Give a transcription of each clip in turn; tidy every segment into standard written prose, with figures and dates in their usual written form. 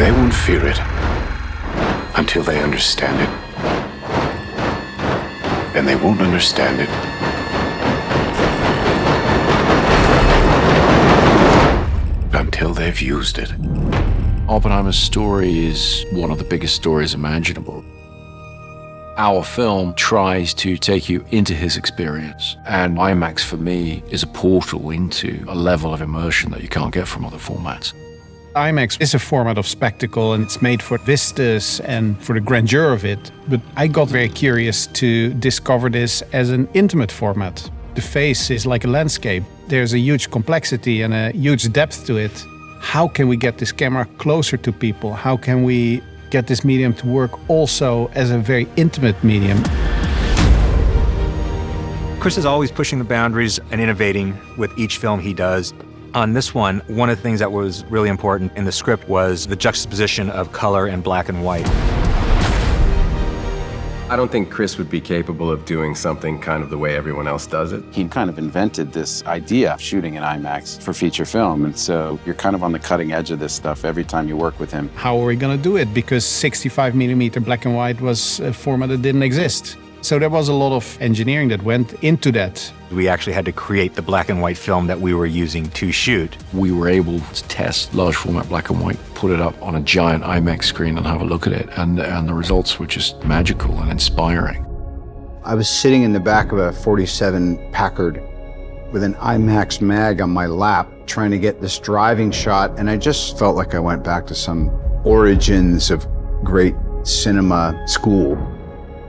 They won't fear it until they understand it. And they won't understand it until they've used it. Oppenheimer's story is one of the biggest stories imaginable. Our film tries to take you into his experience, and IMAX for me is a portal into a level of immersion that you can't get from other formats. IMAX is a format of spectacle, and it's made for vistas and for the grandeur of it. But I got very curious to discover this as an intimate format. The face is like a landscape. There's a huge complexity and a huge depth to it. How can we get this camera closer to people? How can we get this medium to work also as a very intimate medium? Chris is always pushing the boundaries and innovating with each film he does. On this one of the things that was really important in the script was the juxtaposition of color and black and white. I don't think Chris would be capable of doing something kind of the way everyone else does it. He kind of invented this idea of shooting in IMAX for feature film, and so you're kind of on the cutting edge of this stuff every time you work with him. How are we going to do it? Because 65mm black and white was a format that didn't exist. So there was a lot of engineering that went into that. We actually had to create the black and white film that we were using to shoot. We were able to test large format black and white, put it up on a giant IMAX screen and have a look at it, and the results were just magical and inspiring. I was sitting in the back of a 47 Packard with an IMAX mag on my lap, trying to get this driving shot, and I just felt like I went back to some origins of great cinema school.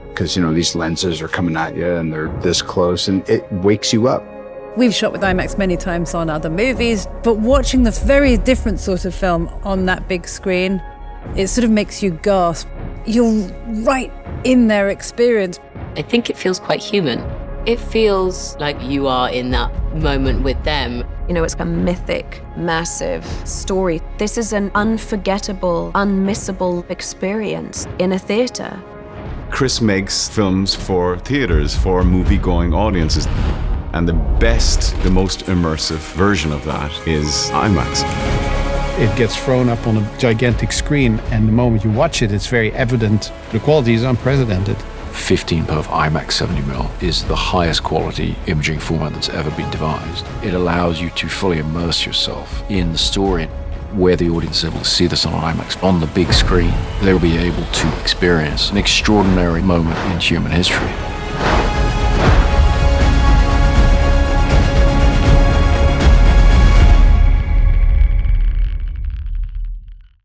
Because, you know, these lenses are coming at you and they're this close, and it wakes you up. We've shot with IMAX many times on other movies, but watching the very different sort of film on that big screen, it sort of makes you gasp. You're right in their experience. I think it feels quite human. It feels like you are in that moment with them. You know, it's a mythic, massive story. This is an unforgettable, unmissable experience in a theater. Chris makes films for theaters, for movie-going audiences. And the best, the most immersive version of that is IMAX. It gets thrown up on a gigantic screen, and the moment you watch it, it's very evident. The quality is unprecedented. 15 perf IMAX 70mm is the highest quality imaging format that's ever been devised. It allows you to fully immerse yourself in the story. Where the audience is able to see this on IMAX on the big screen, they'll be able to experience an extraordinary moment in human history.